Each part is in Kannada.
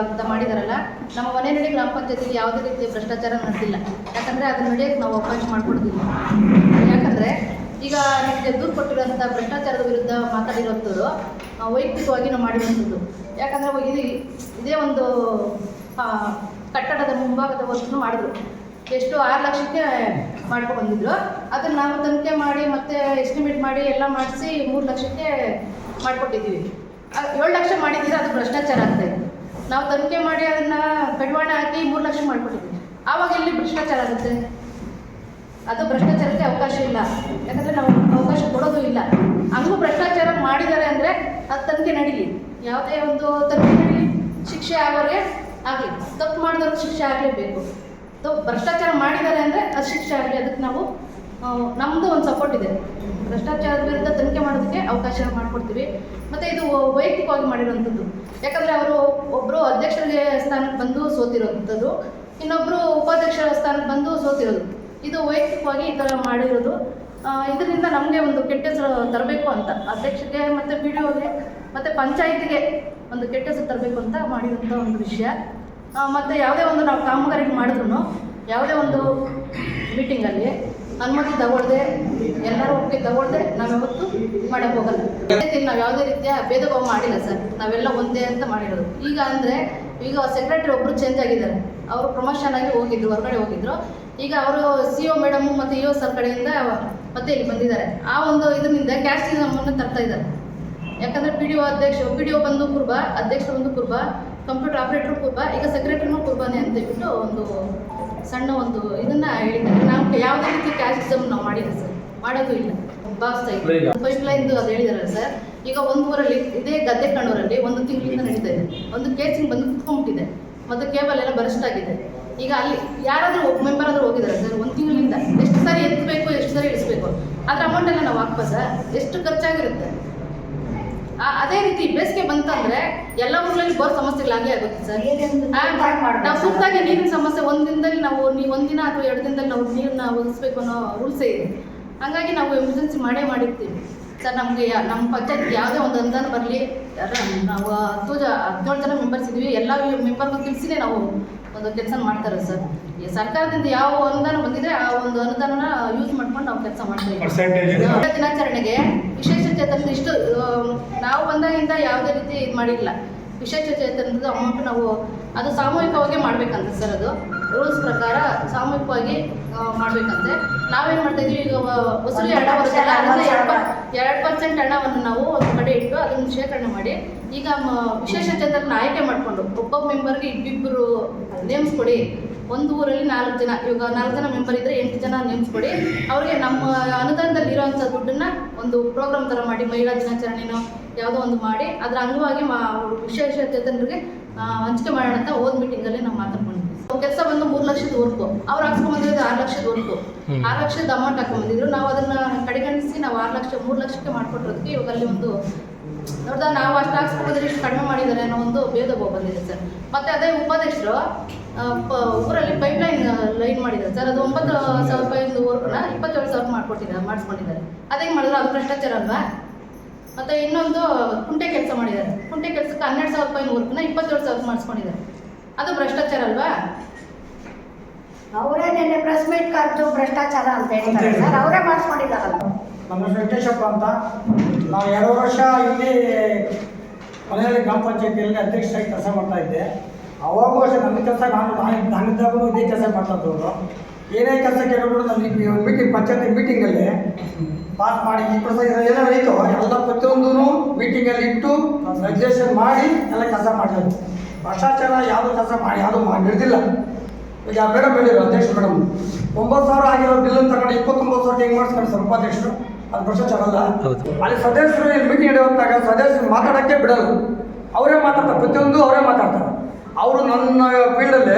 ಅಂತ ಮಾಡಿದಾರಲ್ಲ, ನಮ್ಮ ಮನೆಯಲ್ಲಿ ಗ್ರಾಮ ಪಂಚಾಯತಿಗೆ ಯಾವುದೇ ರೀತಿಯ ಭ್ರಷ್ಟಾಚಾರ ನಡೆದಿಲ್ಲ. ಯಾಕಂದರೆ ಅದನ್ನ ನಡೆಯೋಕ್ಕೆ ನಾವು ಅವಕಾಶ ಮಾಡಿಕೊಡೋದಿಲ್ಲ. ಯಾಕಂದರೆ ಈಗ ನಿಮಗೆ ದೂರು ಕೊಟ್ಟಿರೋಂಥ ಭ್ರಷ್ಟಾಚಾರದ ವಿರುದ್ಧ ಮಾತಾಡಿರೋಂಥದ್ದು ವೈಯಕ್ತಿಕವಾಗಿ ನಾವು ಮಾಡಿರುವಂಥದ್ದು. ಯಾಕಂದರೆ ಇದೇ ಒಂದು ಕಟ್ಟಡದ ಮುಂಭಾಗದ ವಸ್ತುನು ಮಾಡಿದ್ರು. ಎಷ್ಟು 6 ಲಕ್ಷಕ್ಕೆ ಮಾಡ್ಕೊಂಡು ಬಂದಿದ್ರು. ಅದನ್ನು ನಾವು ತನಿಖೆ ಮಾಡಿ ಮತ್ತೆ ಎಸ್ಟಿಮೇಟ್ ಮಾಡಿ ಎಲ್ಲ ಮಾಡಿಸಿ 3 ಲಕ್ಷಕ್ಕೆ ಮಾಡಿಕೊಟ್ಟಿದ್ದೀವಿ. 7 ಲಕ್ಷ ಮಾಡಿದ್ದೀರಾ, ಅದು ಭ್ರಷ್ಟಾಚಾರ ಆಗ್ತಾಯಿದೆ. ನಾವು ತನಿಖೆ ಮಾಡಿ ಅದನ್ನು ಕಡಿವಾಣ ಹಾಕಿ 3 ಲಕ್ಷ ಮಾಡಿಕೊಟ್ಟಿದ್ದೀವಿ. ಆವಾಗ ಎಲ್ಲಿ ಭ್ರಷ್ಟಾಚಾರ ಆಗುತ್ತೆ? ಅದು ಭ್ರಷ್ಟಾಚಾರಕ್ಕೆ ಅವಕಾಶ ಇಲ್ಲ. ಯಾಕಂದರೆ ನಾವು ಅವಕಾಶ ಕೊಡೋದು ಇಲ್ಲ. ಹಂಗೂ ಭ್ರಷ್ಟಾಚಾರ ಮಾಡಿದ್ದಾರೆ ಅಂದರೆ ಅದು ತನಿಖೆ ನಡೀಲಿ, ಯಾವುದೇ ಒಂದು ತನಿಖೆ ನಡೀಲಿ, ಶಿಕ್ಷೆ ಆಗೋರಿಗೆ ಆಗಲಿ. ತಪ್ಪು ಮಾಡಿದವ್ರಿಗೆ ಶಿಕ್ಷೆ ಆಗಲೇಬೇಕು. ಭ್ರಷ್ಟಾಚಾರ ಮಾಡಿದ್ದಾರೆ ಅಂದರೆ ಅದು ಶಿಕ್ಷೆ ಆಗಲಿ. ಅದಕ್ಕೆ ನಾವು ನಮ್ಮದು ಒಂದು ಸಪೋರ್ಟ್ ಇದೆ. ಭ್ರಷ್ಟಾಚಾರದ ವಿರುದ್ಧ ತನಿಖೆ ಮಾಡೋದಕ್ಕೆ ಅವಕಾಶ ಮಾಡಿಕೊಡ್ತೀವಿ. ಮತ್ತು ಇದು ವೈಯಕ್ತಿಕವಾಗಿ ಮಾಡಿರೋಂಥದ್ದು. ಯಾಕಂದರೆ ಅವರು ಒಬ್ಬರು ಅಧ್ಯಕ್ಷರಿಗೆ ಸ್ಥಾನಕ್ಕೆ ಬಂದು ಸೋತಿರೋಂಥದ್ದು, ಇನ್ನೊಬ್ಬರು ಉಪಾಧ್ಯಕ್ಷರ ಸ್ಥಾನಕ್ಕೆ ಬಂದು ಸೋತಿರೋದು. ಇದು ವೈಯಕ್ತಿಕವಾಗಿ ಈ ಥರ ಮಾಡಿರೋದು. ಇದರಿಂದ ನಮಗೆ ಒಂದು ಕೆಟ್ಟ ಹೆಸರು ತರಬೇಕು ಅಂತ ಅಧ್ಯಕ್ಷರಿಗೆ ಮತ್ತು ಪಿ ಡಿ ಒಗೆ ಮತ್ತು ಪಂಚಾಯತಿಗೆ ಒಂದು ಕೆಟ್ಟ ಹೆಸರು ತರಬೇಕು ಅಂತ ಮಾಡಿರೋಂಥ ಒಂದು ವಿಷಯ. ಮತ್ತು ಯಾವುದೇ ಒಂದು ನಾವು ಕಾಮಗಾರಿ ಮಾಡಿದ್ರು ಯಾವುದೇ ಒಂದು ಮೀಟಿಂಗಲ್ಲಿ ಅನುಮತಿ ತಗೊಳ್ಳದೆ, ಎಲ್ಲರೂ ಒಪ್ಪಿಗೆ ತಗೊಳ್ಳದೆ ನಾವು ಯಾವತ್ತೂ ಮಾಡೋಕ್ಕೆ ಹೋಗಲ್ಲ. ನಾವು ಯಾವುದೇ ರೀತಿಯ ಭೇದ ಭಾವ ಮಾಡಿಲ್ಲ ಸರ್. ನಾವೆಲ್ಲ ಒಂದೇ ಅಂತ ಮಾಡಿರೋದು. ಈಗ ಸೆಕ್ರೆಟರಿ ಒಬ್ಬರು ಚೇಂಜ್ ಆಗಿದ್ದಾರೆ. ಅವರು ಪ್ರಮೋಷನ್ ಆಗಿ ಹೋಗಿದ್ರು, ಹೊರಗಡೆ ಹೋಗಿದ್ರು. ಈಗ ಅವರು CO ಮೇಡಮು ಮತ್ತು EO ಸರ್ ಕಡೆಯಿಂದ ಮತ್ತೆ ಇಲ್ಲಿ ಬಂದಿದ್ದಾರೆ. ಆ ಒಂದು ಇದರಿಂದ ಕ್ಯಾಸ್ಟಿಸಮನ್ನು ತರ್ತಾ ಇದ್ದಾರೆ. ಯಾಕಂದರೆ ಪಿ ಡಿ ಒ ಬಂದು ಕುರ್ಬ, ಅಧ್ಯಕ್ಷರು ಬಂದು ಕುರ್ಬ, ಕಂಪ್ಯೂಟರ್ ಆಪ್ರೇಟರ್ ಕುರ್ಬ, ಈಗ ಸೆಕ್ರೆಟರಿನೂ ಕುರ್ಬಾನೆ ಅಂತ ಹೇಳ್ಬಿಟ್ಟು ಒಂದು ಸಣ್ಣ ಒಂದು ಇದನ್ನು ಹೇಳಿದ್ದಾರೆ. ನಾವು ಯಾವುದೇ ರೀತಿ ಕ್ಯಾಸ್ಟಿಸಮ್ ನಾವು ಮಾಡಿಲ್ಲ ಸರ್, ಮಾಡೋದು ಇಲ್ಲ. ಭಾವಿಸ್ತಾ ಇದ್ದೀವಿ. ಪೈಪ್ಲೈನ್ದು ಅದು ಹೇಳಿದಾರಲ್ಲ ಸರ್. ಈಗ ಒಂದು ಊರಲ್ಲಿ ಇದೇ ಗದ್ದೆ ಕಣ್ಣೂರಲ್ಲಿ 1 ತಿಂಗಳಿಂದ ನಡೀತಾ ಇದೆ. ಒಂದು ಕೇಸಿಂಗ್ ಬಂದು ಕುತ್ಕೊಂಡ್ಬಿಟ್ಟಿದೆ ಮತ್ತು ಕೇಬಲ್ ಎಲ್ಲ ಬರಸ್ಟ್ ಆಗಿದೆ. ಈಗ ಅಲ್ಲಿ ಯಾರಾದರೂ ಒಬ್ಬ ಮೆಂಬರ್ ಆದರೂ ಹೋಗಿದ್ದಾರೆ ಸರ್ 1 ತಿಂಗಳಿಂದ. ಎಷ್ಟು ಸಾರಿ ಎತ್ತಬೇಕು, ಎಷ್ಟು ಸಾರಿ ಇಳಿಸ್ಬೇಕು, ಅದರ ಅಮೌಂಟೆಲ್ಲ ನಾವು ಹಾಕ್ಬೋದಾ? ಎಷ್ಟು ಖರ್ಚಾಗಿರುತ್ತೆ? ಅದೇ ರೀತಿ ಬೇಸಿಗೆ ಬಂತಂದರೆ ಎಲ್ಲ ಊರಲ್ಲಿ ಬೋರ್ ಸಮಸ್ಯೆಗಳಾಗೇ ಆಗುತ್ತೆ ಸರ್. ನಾವು ಸೂಕ್ತಾಗಿ ನೀರಿನ ಸಮಸ್ಯೆ ಒಂದಿನದಲ್ಲಿ ನಾವು 1 ದಿನ ಅಥವಾ 2 ದಿನದಲ್ಲಿ ನಾವು ನೀರನ್ನ ಒದಗಿಸ್ಬೇಕು ಅನ್ನೋ ರೂಲ್ಸೇ ಇದೆ. ಹಾಗಾಗಿ ನಾವು ಎಮರ್ಜೆನ್ಸಿ ಮಾಡಿರ್ತೀವಿ ಸರ್. ನಮಗೆ ನಮ್ಮ ಪಂಚಾಯತ್ಗೆ ಯಾವುದೇ ಒಂದು ಅನುದಾನ ಬರಲಿ, ನಾವು 17 ಜನ ಮೆಂಬರ್ಸ್ ಇದ್ದೀವಿ. ಎಲ್ಲ ಮೆಂಬರ್ಗೂ ತಿಳಿಸಿನೇ ನಾವು ಒಂದು ಕೆಲಸ ಮಾಡ್ತಾರೆ ಸರ್. ಈ ಸರ್ಕಾರದಿಂದ ಯಾವ ಅನುದಾನ ಬಂದಿದೆ ಆ ಒಂದು ಅನುದಾನ ಯೂಸ್ ಮಾಡ್ಕೊಂಡು ನಾವು ಕೆಲಸ ಮಾಡ್ತೀವಿ. ದಿನಾಚರಣೆಗೆ ವಿಶೇಷ ಚೇತನದ ಇಷ್ಟು ನಾವು ಬಂದಾಗಿಂದ ಯಾವುದೇ ರೀತಿ ಇದು ಮಾಡಿಲ್ಲ. ವಿಶೇಷ ಚೇತನದ ಅಮೌಂಟ್ ನಾವು ಅದು ಸಾಮೂಹಿಕವಾಗಿ ಮಾಡಬೇಕಂತೆ ಸರ್. ಅದು ರೂಲ್ಸ್ ಪ್ರಕಾರ ಸಾಮೂಹಿಕವಾಗಿ ಮಾಡಬೇಕಂತೆ. ನಾವೇನು ಮಾಡ್ತಾಯಿದ್ದೀವಿ, ಈಗ ವಸೂಲಿ ಹಣ ಬರುತ್ತಲ್ಲ, ಅದರಿಂದ 2% ಹಣವನ್ನು ನಾವು ಒಂದು ಕಡೆ ಇಟ್ಟು ಅದನ್ನು ಶೇಖರಣೆ ಮಾಡಿ ಈಗ ವಿಶೇಷ ಚೇತನ ಆಯ್ಕೆ ಮಾಡಿಕೊಂಡು ಒಬ್ಬೊಬ್ಬ ಮೆಂಬರ್ಗೆ 2 ನೇಮಿಸ್ಕೊಡಿ. ಒಂದು ಊರಲ್ಲಿ 4 ಜನ, ಇವಾಗ 4 ಜನ ಮೆಂಬರ್ ಇದ್ದರೆ 8 ಜನ ನೇಮಿಸ್ಕೊಡಿ. ಅವ್ರಿಗೆ ನಮ್ಮ ಅನುದಾನದಲ್ಲಿ ಇರೋವಂಥ ದುಡ್ಡನ್ನು ಒಂದು ಪ್ರೋಗ್ರಾಮ್ ಥರ ಮಾಡಿ, ಮಹಿಳಾ ದಿನಾಚರಣೆನೋ ಯಾವುದೋ ಒಂದು ಮಾಡಿ ಅದರ ಅಂಗವಾಗಿ ವಿಶೇಷ ಚೇತನರಿಗೆ ಹಂಚಿಕೆ ಮಾಡೋಣ ಅಂತ ಮೀಟಿಂಗಲ್ಲಿ ನಾವು ಮಾತಾಡ್ಕೊಂಡಿದ್ವಿ. ಕೆಲಸ ಬಂದು 3 ಲಕ್ಷದವರೆಗೂ ಅವ್ರು ಹಾಕ್ಸ್ಕೊಂಡ್ಬಂದಿರೋದು 6 ಲಕ್ಷದವರೆಗೂ 6 ಲಕ್ಷದ ಅಮೌಂಟ್ ಹಾಕೊಂಡ್ಬಂದಿದ್ರು. ನಾವು ಅದನ್ನು ಕಡೆಗಣಿಸಿ ನಾವು 3 ಲಕ್ಷಕ್ಕೆ ಮಾಡಿಕೊಟ್ಟಿರೋದಕ್ಕೆ ಇವಾಗ ಅಲ್ಲಿ ಒಂದು ನೋಡ್ದ ನಾವು ಅಷ್ಟು ಹಾಕ್ಸ್ಕೊಂಡ್ಬಂದ್ರೆ ಇಷ್ಟು ಕಡಿಮೆ ಮಾಡಿದ್ದಾರೆ ಅನ್ನೋ ಒಂದು ಭೇದ ಭಾವ ಬಂದಿದೆ ಸರ್. ಮತ್ತು ಅದೇ ಉಪಾಧ್ಯಕ್ಷರು ಊರಲ್ಲಿ ಲೈನ್ ಮಾಡಿದ್ದಾರೆ ಸರ್. ಅದು 9,000 ರೂಪಾಯಿಂದ ವರ್ಗನ 27,000 ಮಾಡಿಸ್ಕೊಂಡಿದ್ದಾರೆ. ಅದೇಗೆ ಮಾಡಿದ್ರು? ಅದು ಭ್ರಷ್ಟಾಚಾರ ಅಲ್ವಾ? ಮತ್ತು ಇನ್ನೊಂದು ಕುಂಟೆ ಕೆಲಸ ಮಾಡಿದ್ದಾರೆ. ಕುಂಟೆ ಕೆಲಸಕ್ಕೆ 12,000 ರೂಪಾಯಿನ ವರ್ಗನ 27,000 ಮಾಡಿಸ್ಕೊಂಡಿದ್ದಾರೆ. ಅದು ಭ್ರಷ್ಟಾಚಾರ ಅಲ್ವಾ? ಅವರೇ ನೆನ್ನೆ ಪ್ರೆಸ್ ಮೀಟ್ ಕರೆದು ಭ್ರಷ್ಟಾಚಾರ ಅಂತ ಹೇಳ್ತಾರೆ ಸರ್. ಅವರೇ ಮಾಡಿಸ್ಕೊಂಡಿದ್ದಾರಲ್ಲ. ನಮ್ಮ ವೆಂಕಟೇಶಪ್ಪ ಅಂತ. ನಾವು 2 ವರ್ಷ ಇಲ್ಲಿ ಮನೆಯಲ್ಲಿ ಗ್ರಾಮ ಪಂಚಾಯತಿಯಲ್ಲಿ ಅಧ್ಯಕ್ಷರಾಗಿ ಕೆಲಸ ಮಾಡ್ತಾ ಇದ್ದೆ. ಅವಾಗೂ ಅಷ್ಟೇ ನನ್ನ ಕೆಲಸ ನಾನಿದ್ದಾಗೂ ಇದೇ ಕೆಲಸ ಮಾಡ್ತಾಯಿದ್ದವರು. ಏನೇ ಕೆಲಸ ಕೇಳಿಬಿಟ್ಟು ನನಗೆ ಪಂಚಾಯತಿ ಮೀಟಿಂಗಲ್ಲಿ ಪಾಸ್ ಮಾಡಿ ಈ ಪ್ರೊಸೆಸ್ ಏನಾಯಿತು ಎಲ್ಲ ಪ್ರತಿಯೊಂದೂ ಮೀಟಿಂಗಲ್ಲಿ ಇಟ್ಟು ರೆಜಿಸ್ಟ್ರೇಷನ್ ಮಾಡಿ ಎಲ್ಲ ಕೆಲಸ ಮಾಡಿದ್ರು. ಭ್ರಷ್ಟಾಚಾರ ಯಾವುದೂ ಕೆಲಸ ಮಾಡಿ ಯಾವುದೂ ನಡೆದಿಲ್ಲ. ಈಗ ಮೇಡಮ್ ಹೇಳಿದ್ರು, ಅಧ್ಯಕ್ಷರು ಮೇಡಮ್ 9,000 ಆಗಿರೋ ಬಿಲ್ಲನ್ನು ತಗೊಂಡು 29,000 ಹೆಂಗೆ ಮಾಡಿಸ್ಕೊಂಡು ಸರ್ ಉಪಾಧ್ಯಕ್ಷರು? ಅದು ಭ್ರಷ್ಟಾಚಾರ ಅಲ್ಲ. ಅಲ್ಲಿ ಸದಸ್ಯರು ಇಲ್ಲಿ ಮೀಟಿಂಗ್ ನಡೆಯುವಾಗ ಸದಸ್ಯರು ಮಾತಾಡೋಕ್ಕೆ ಬಿಡಲ್ಲ. ಅವರೇ ಮಾತಾಡ್ತಾರೆ, ಪ್ರತಿಯೊಂದು ಅವರೇ ಮಾತಾಡ್ತಾರೆ. ಅವರು ನನ್ನ ಫೀಲ್ಡಲ್ಲಿ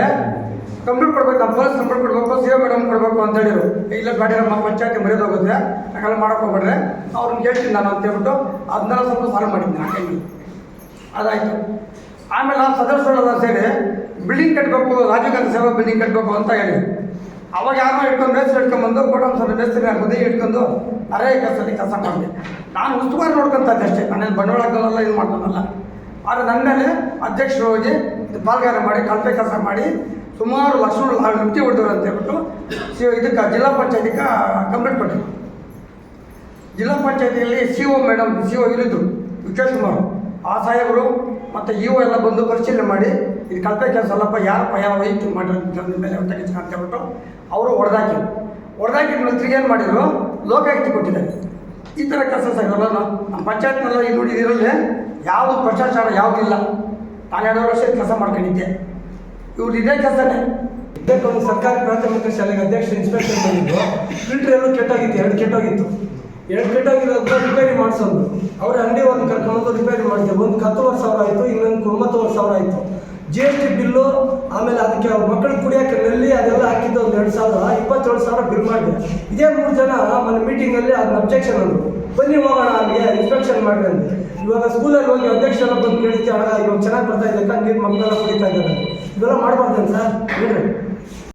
ಕಂಪ್ಲೇಂಟ್ ಕೊಡಬೇಕು, ನಮ್ಮ ಪೊಲೀಸ್ ಕಂಪ್ಲೇಂಟ್ ಕೊಡಬೇಕು, CO ಮೇಡಮ್ ಕೊಡಬೇಕು ಅಂತ ಹೇಳಿದ್ರು. ಇಲ್ಲ ಬೇಡ, ನಮ್ಮ ಪಂಚಾಯತಿ ಮರ್ಯಾದೆ ಹೋಗುತ್ತೆ, ಹಾಗೆಲ್ಲ ಮಾಡೋಕೆ ಹೋಗ್ಬೇಡ್ರೆ ಅವ್ರನ್ನ ಕೇಳ್ತೀನಿ ನಾನು ಅಂತ ಹೇಳ್ಬಿಟ್ಟು ಅದನ್ನೆಲ್ಲ ಸ್ವಲ್ಪ ಸಾಲ್ವ್ ಮಾಡಿದ್ದೀನಿ ಆ ಟೈಮಲ್ಲಿ. ಅದಾಯಿತು. ಆಮೇಲೆ ನಾವು ಸದಸ್ಯರೆಲ್ಲ ಸೇರಿ ಬಿಲ್ಡಿಂಗ್ ಕಟ್ಟಬೇಕು, ರಾಜೀವ್ ಗಾಂಧಿ ಸೇವಾ ಬಿಲ್ಡಿಂಗ್ ಕಟ್ಟಬೇಕು ಅಂತ ಹೇಳಿ ಅವಾಗ ಯಾರನ್ನೋ ಇಟ್ಕೊಂಡು ಮೇಸ್ತ್ರಿ ಇಟ್ಕೊಂಡ್ಬಂದು ಕೋಟಮ್ ಸರ್ ಮೇಸ್ತ್ರಿ ಬುದ್ಧಿ ಇಟ್ಕೊಂಡು ಅರೇ ಕೆಲಸದಲ್ಲಿ ಕೆಲಸ ಮಾಡಿದೆ. ನಾನು ಉಸ್ತುವಾರಿ ನೋಡ್ಕೊಂತ ಇದ್ದೆ ಅಷ್ಟೇ. ನಾನೇನು ಬಂಡವಾಳ ಹಾಕೋಲ್ಲ, ಇದು ಮಾಡ್ಕೊಳಲ್ಲ. ಆದರೆ ನನ್ನ ಮೇಲೆ ಅಧ್ಯಕ್ಷರು ಹೋಗಿ ಪಾಲ್ಗಾರ ಮಾಡಿ ಕಳಪೆ ಕೆಲಸ ಮಾಡಿ ಸುಮಾರು ಲಕ್ಷಗಳು ಲುಟ್ಟಿ ಹೊಡೆದವರು ಅಂತ ಹೇಳ್ಬಿಟ್ಟು ಇದಕ್ಕೆ ಜಿಲ್ಲಾ ಪಂಚಾಯತಿಗೆ ಕಂಪ್ಲೇಂಟ್ ಕೊಟ್ಟರು. ಜಿಲ್ಲಾ ಪಂಚಾಯತಿಯಲ್ಲಿ CO ಮೇಡಮ್ CO ಇರಿದ್ರು ವಿಕಾಸ್ ಕುಮಾರ್, ಆ ಸಾಹೇಬರು ಮತ್ತು EO ಎಲ್ಲ ಬಂದು ಪರಿಶೀಲನೆ ಮಾಡಿ ಇದು ಕಳಪೆ ಕೆಲಸ ಅಲ್ಲಪ್ಪ, ಯಾರಪ್ಪ ಯಾವ ವೈದ್ಯ ಮಾಡಿರೋ ಮೇಲೆ ಅಂತ ಹೇಳ್ಬಿಟ್ಟು ಅವರು ಹೊಡೆದಾಕಿದ ಮೇಲೆ ಏನು ಮಾಡಿದ್ರು, ಲೋಕಾಯುಕ್ತ ಕೊಟ್ಟಿದ್ದಾರೆ. ಈ ಥರ ಕೆಲಸ ಸಾಗಲ್ಲ ನಮ್ಮ ಪಂಚಾಯತ್ನೆಲ್ಲ ಇದು ಇದರಲ್ಲಿ ಯಾವುದು ಭ್ರಷ್ಟಾಚಾರ ಯಾವುದೂ ಇಲ್ಲ. ನಾನು 2 ವರ್ಷ ಕೆಲಸ ಮಾಡ್ಕೊಂಡಿದ್ದೆ, ಇವ್ರು ಇದೇ ಕೆಲಸನೇ. ಒಂದು ಸರ್ಕಾರಿ ಪ್ರಾಥಮಿಕ ಶಾಲೆಗೆ ಅಧ್ಯಕ್ಷ ಇನ್ಸ್ಪೆಕ್ಷನ್ ಬಂದಿದ್ದು, ಫಿಲ್ಟರ್ ಎಲ್ಲೂ ಕೆಟ್ಟೋಗಿತ್ತು, 2 ಕೆಟ್ಟೋಗಿತ್ತು. 2 ಕೆಟ್ಟೋಗಿರೋದನ್ನ ರಿಪೇರಿ ಮಾಡಿಸೋದು. ಅವ್ರ ಅಂಗಡಿ ಒಂದು ಕರ್ಕೊಂಡು ರಿಪೇರಿ ಮಾಡಿದೆ. ಒಂದು 10,000 ಆಯಿತು, ಇನ್ನೊಂದು 9,000 ಆಯಿತು. GST ಬಿಲ್ಲು, ಆಮೇಲೆ ಅದಕ್ಕೆ ಅವ್ರ ಮಕ್ಕಳಿಗೆ ಕುಡಿಯೋಕೆ ನಲ್ಲಿ ಅದೆಲ್ಲ ಹಾಕಿದ್ದು ಒಂದು 2,000, 27,000 ಬಿಲ್ ಮಾಡಿದೆ. ಇದೇ 3 ಜನ ಮೊನ್ನೆ ಮೀಟಿಂಗಲ್ಲಿ ಅದನ್ನ ಅಬ್ಜೆಕ್ಷನ್ ಅಂದರು, ಬನ್ನಿ ಹೋಗೋಣ ಅಲ್ಲಿಗೆ ಇನ್ಸ್ಪೆಕ್ಷನ್ ಮಾಡಿ ಅಂತ. ಇವಾಗ ಸ್ಕೂಲಲ್ಲಿ ಹೋಗಿ ಅಧ್ಯಕ್ಷರೆಲ್ಲ ಬಂದು ಕೇಳ್ತೀವಿ, ಇವಾಗ ಚೆನ್ನಾಗಿ ಬರ್ತಾ ಇದ್ದಕ್ಕ ನೀರು ಮಕ್ಕಳೆಲ್ಲ ಕುಡಿತಾ ಇದ್ದಾರೆ. ಇವೆಲ್ಲ ಮಾಡಬಾರ್ದೇನು ಸರ್? ಹೇಳ್ರಿ.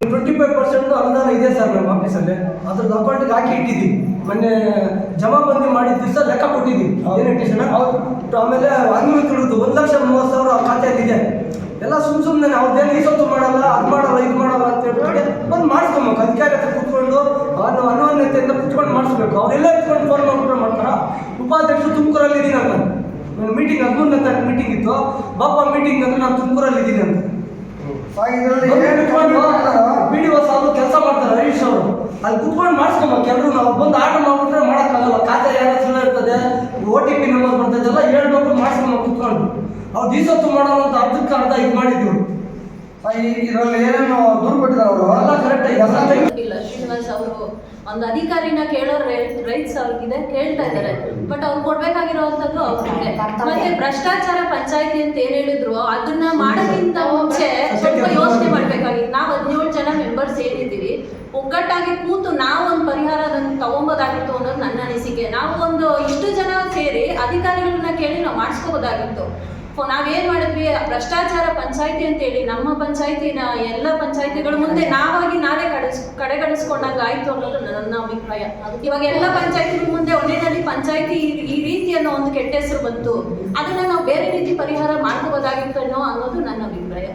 25% ಅನುದಾನ ಇದೆ ಸರ್ ನಮ್ಮ ಆಫೀಸಲ್ಲಿ, ಅದ್ರದ್ದು ಅಕೌಂಟಿಗೆ ಹಾಕಿ ಇಟ್ಟಿದ್ದೀವಿ. ಮೊನ್ನೆ ಜಮಾಬಂದಿ ಮಾಡಿದ ದಿವಸ ಲೆಕ್ಕ ಕೊಟ್ಟಿದ್ದೀವಿ. ಏನಿಟ್ಟಿಸಣ ಆಮೇಲೆ ಅಂಗಡಿ ತುಳಿದು 1,30,000 ಆ ಖಾತೆಯಲ್ಲಿದೆ. ಎಲ್ಲ ಸುಮ್ಮನೆ ಅವ್ರದ್ದೇನು ಈಸೊತ್ತು ಮಾಡಲ್ಲ, ಅದು ಮಾಡಲ್ಲ, ಇದು ಮಾಡಲ್ಲ ಅಂತ ಹೇಳ್ಬಿಟ್ಟು ಬಂದು ಮಾಡಿಸ್ಕೊಬೇಕು. ಅಧಿಕಾರಿ ಹತ್ರ ಕೂತ್ಕೊಂಡು ಅನ್ಯೋನ್ಯತೆಯಿಂದ ಕುತ್ಕೊಂಡು ಮಾಡಿಸ್ಬೇಕು. ಅವರೆಲ್ಲ ಇಟ್ಕೊಂಡು ಫೋನ್ ಮಾಡ್ಬಿಟ್ಟು ಮಾಡ್ತಾರ. ಉಪಾಧ್ಯಕ್ಷರು ತುಮಕೂರಲ್ಲಿ ಇದ್ದೀನಿ ಅಂತ, ನನ್ನ ಮೀಟಿಂಗ್ 13ನೇ ತಾರೀಕು ಮೀಟಿಂಗ್ ಇತ್ತು. ಬಾಪ ಮೀಟಿಂಗ್ ಅಂದ್ರೆ ನಾನು ತುಮಕೂರಲ್ಲಿ ಇದ್ದೀನಿ ಅಂತ. PDO ಸಾಲು ಕೆಲಸ ಮಾಡ್ತಾರೆ ಹರೀಶ್ ಅವರು, ಅಲ್ಲಿ ಕುತ್ಕೊಂಡು ಮಾಡಿಸ್ಕೊಬೇಕು. ಎಲ್ಲರೂ ನಾವು ಬಂದು ಆರ್ಡರ್ ಮಾಡ್ಬಿಟ್ರೆ ಮಾಡೋಕ್ಕಾಗಲ್ಲ. ಖಾತೆ ಯಾರ ಹೆಸರು ಇರ್ತದೆ, OTP ನಂಬರ್ ಬರ್ತದೆಲ್ಲ ಹೇಳ್ಬೇಕು, ಮಾಡಿಸ್ಕೊಬೇಕು ಕುತ್ಕೊಂಡು. ಅವ್ರು ದೀಸತ್ತು ಮಾಡೋಣ ಅಂತ ಅರ್ಧಕ್ಕೆ ಅರ್ಧ ಇದು ಮಾಡಿದ್ದೀವಿ. ಇದರಲ್ಲಿ ಏನೇನು ದೂರು ಕೊಟ್ಟಿದ್ದಾರೆ ಅವರು ಎಲ್ಲ ಕರೆಕ್ಟ್ ಇಲ್ಲ. ಶ್ರೀನಿವಾಸ್ ಅವರು ಒಂದು ಅಧಿಕಾರಿನ ಕೇಳೋ ರೈಟ್ಸ್ ಅವ್ರಿಗಿದೆ, ಕೇಳ್ತಾ ಇದ್ದಾರೆ. ಬಟ್ ಅವ್ರು ಕೊಡ್ಬೇಕಾಗಿರೋವಂಥದ್ದು ಅವ್ರಿಗೆ. ಮತ್ತೆ ಭ್ರಷ್ಟಾಚಾರ ಪಂಚಾಯತಿ ಅಂತ ಏನ್ ಹೇಳಿದ್ರು, ಅದನ್ನ ಮಾಡೋಕ್ಕಿಂತ ಮುಂಚೆ ಸ್ವಲ್ಪ ಯೋಚನೆ ಮಾಡ್ಬೇಕಾಗಿತ್ತು. ನಾವು 17 ಜನ ಮೆಂಬರ್ಸ್ ಏನಿದ್ದೀವಿ, ಒಗ್ಗಟ್ಟಾಗಿ ಕೂತು ನಾವು ಒಂದು ಪರಿಹಾರ ಅದನ್ನು ತಗೊಂಬೋದಾಗಿತ್ತು ಅನ್ನೋದು ನನ್ನ ಅನಿಸಿಕೆ. ನಾವು ಒಂದು ಇಷ್ಟು ಜನ ಸೇರಿ ಅಧಿಕಾರಿಗಳನ್ನ ಕೇಳಿ ನಾವು ಮಾಡಿಸ್ಕೋಬೋದಾಗಿತ್ತು. ನಾವೇನ್ ಮಾಡಿದ್ವಿ, ಭ್ರಷ್ಟಾಚಾರ ಪಂಚಾಯತಿ ಅಂತೇಳಿ ನಮ್ಮ ಪಂಚಾಯತಿನ ಎಲ್ಲ ಪಂಚಾಯತಿಗಳ ಮುಂದೆ ನಾವಾಗಿ ನಾವೇ ಕಡೆಗಣಿಸ್ಕೊಂಡಾಗ ಆಯ್ತು ಅನ್ನೋದು ನನ್ನ ಅಭಿಪ್ರಾಯ. ಇವಾಗ ಎಲ್ಲ ಪಂಚಾಯತಿಗಳ ಮುಂದೆ ಒಳ್ಳೆಯಲ್ಲಿ ಪಂಚಾಯತಿ ಈ ರೀತಿ ಅನ್ನೋ ಒಂದು ಕೆಟ್ಟ ಹೆಸರು ಬಂತು, ಅದನ್ನ ನಾವು ಬೇರೆ ರೀತಿ ಪರಿಹಾರ ಮಾಡ್ಕೋಬೋದಾಗಿತ್ತು ಅನ್ನೋದು ನನ್ನ ಅಭಿಪ್ರಾಯ.